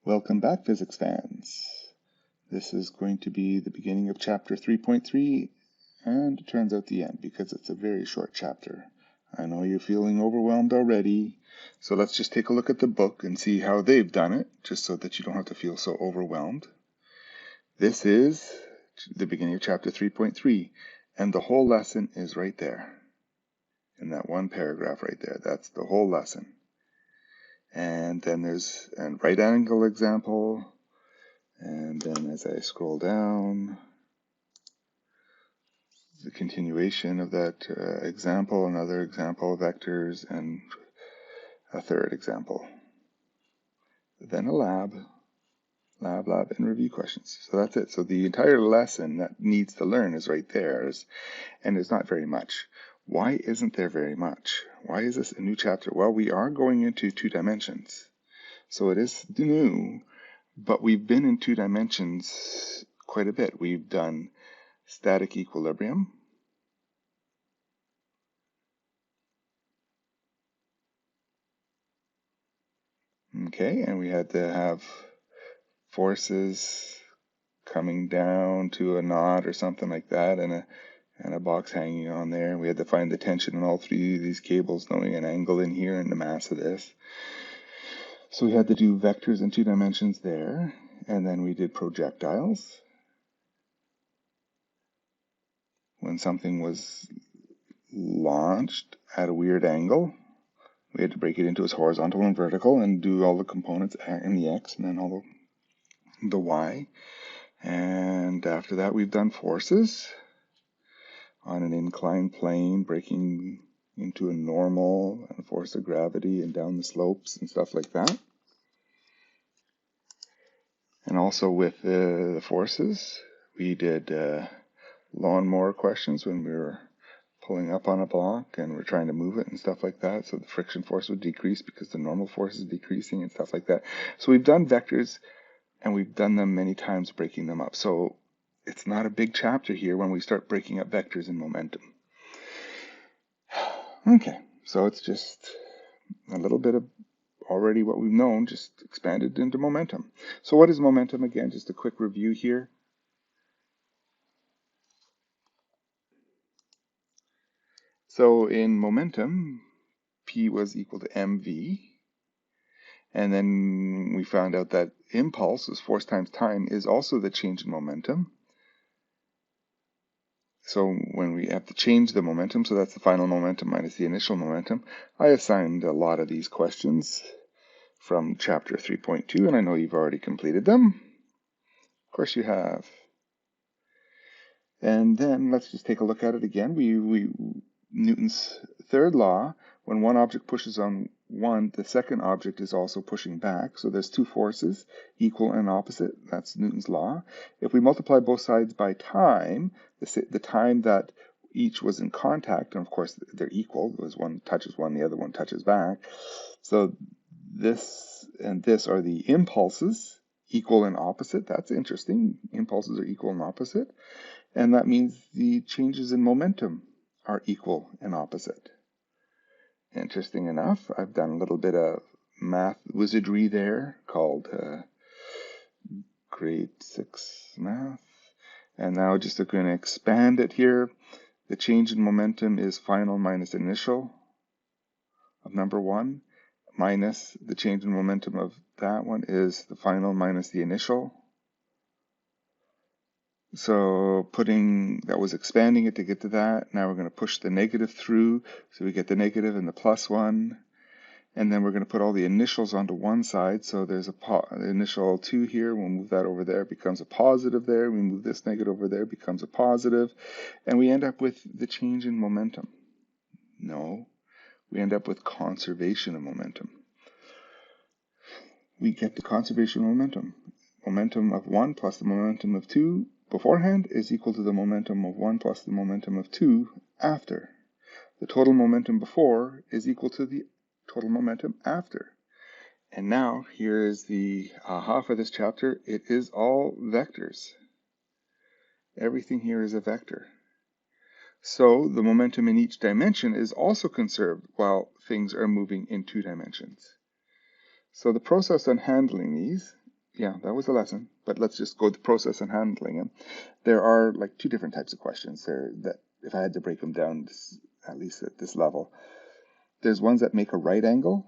Welcome back, physics fans. This is going to be the beginning of chapter 3.3, and it turns out the end because it's a very short chapter. I know you're feeling overwhelmed already, so let's just take a look at the book and see how they've done it, just so that you don't have to feel so overwhelmed. This is the beginning of chapter 3.3, and the whole lesson is right there, in that one paragraph right there. That's the whole lesson. And then there's a right angle example. And then as I scroll down, the continuation of that example, another example of vectors, and a third example. Then a lab, and review questions. So that's it. So the entire lesson that needs to learn is right there, and there's not very much. Why isn't there very much? Why is this a new chapter? Well, we are going into 2 dimensions. So it is new, but we've been in 2 dimensions quite a bit. We've done static equilibrium. Okay, and we had to have forces coming down to a knot or something like that, and a box hanging on there. We had to find the tension in all 3 of these cables, knowing an angle in here and the mass of this. So we had to do vectors in 2 dimensions there, and then we did projectiles. When something was launched at a weird angle, we had to break it into its horizontal and vertical and do all the components in the X and then all the Y. And after that, we've done forces on an inclined plane, breaking into a normal and force of gravity and down the slopes and stuff like that. And also with the forces, we did lawnmower questions when we were pulling up on a block and we're trying to move it and stuff like that. So the friction force would decrease because the normal force is decreasing and stuff like that. So we've done vectors and we've done them many times, breaking them up. So it's not a big chapter here when we start breaking up vectors and momentum. Okay, so it's just a little bit of already what we've known, just expanded into momentum. So what is momentum again? Just a quick review here. So in momentum, P was equal to mv. And then we found out that impulse, is force times time, is also the change in momentum. So when we have to change the momentum, so that's the final momentum minus the initial momentum. I assigned a lot of these questions from chapter 3.2, and I know you've already completed them. Of course you have. And then let's just take a look at it again. Newton's third law, when one object pushes on one, the second object is also pushing back. So there's 2 forces, equal and opposite. That's Newton's law. If we multiply both sides by time, the time that each was in contact, and of course they're equal, because one touches one, the other one touches back. So this and this are the impulses, equal and opposite. That's interesting. Impulses are equal and opposite. And that means the changes in momentum are equal and opposite. Interesting enough, I've done a little bit of math wizardry there called grade 6 math. And now just going to expand it here. The change in momentum is final minus initial of number 1, minus the change in momentum of that one is the final minus the initial. So that was expanding it to get to that. Now we're going to push the negative through, so we get the negative and the plus 1. And then we're going to put all the initials onto one side. So there's initial 2 here. We'll move that over there. It becomes a positive there. We move this negative over there. It becomes a positive. And we end up with the change in momentum. No, we end up with conservation of momentum. We get the conservation of momentum. Momentum of 1 plus the momentum of 2 beforehand is equal to the momentum of 1 plus the momentum of 2 after. The total momentum before is equal to the total momentum after. And now here is the aha for this chapter. It is all vectors. Everything here is a vector. So the momentum in each dimension is also conserved while things are moving in 2 dimensions. So the process on handling these Yeah, that was a lesson, but let's just go to process and handling it. There are like two different types of questions there that if I had to break them down, at least at this level, there's ones that make a right angle.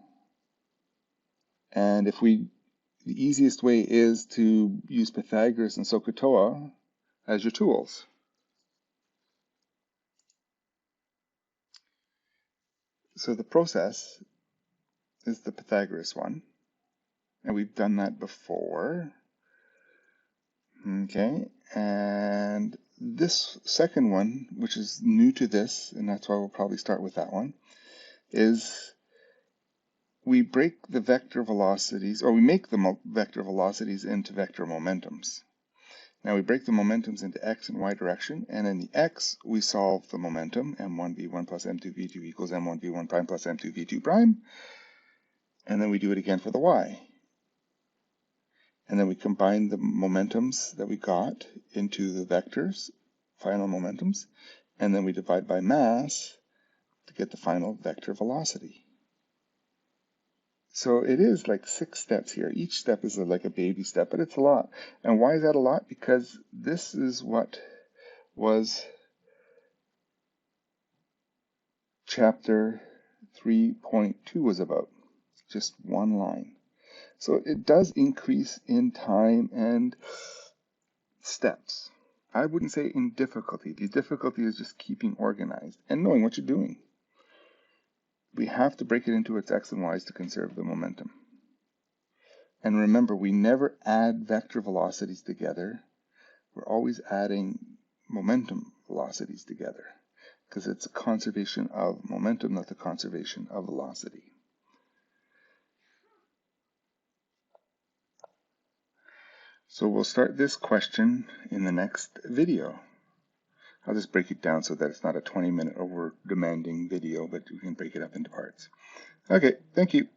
And the easiest way is to use Pythagoras and SOHCAHTOA as your tools. So the process is the Pythagoras one, and we've done that before. Okay, and this second one, which is new to this, and that's why we'll probably start with that one, is we break the vector velocities, or we make the vector velocities into vector momentums. Now we break the momentums into x and y direction, and in the x we solve the momentum, m1v1 plus m2v2 equals m1v1 prime plus m2v2 prime, and then we do it again for the y. And then we combine the momentums that we got into the vectors, final momentums, and then we divide by mass to get the final vector velocity. So it is like 6 steps here. Each step is like a baby step, but it's a lot. And why is that a lot? Because this is what was chapter 3.2 was about. Just one line. So it does increase in time and steps. I wouldn't say in difficulty. The difficulty is just keeping organized and knowing what you're doing. We have to break it into its x and y's to conserve the momentum. And remember, we never add vector velocities together. We're always adding momentum velocities together because it's a conservation of momentum, not the conservation of velocity. So we'll start this question in the next video. I'll just break it down so that it's not a 20-minute over demanding video, but we can break it up into parts. Okay, thank you.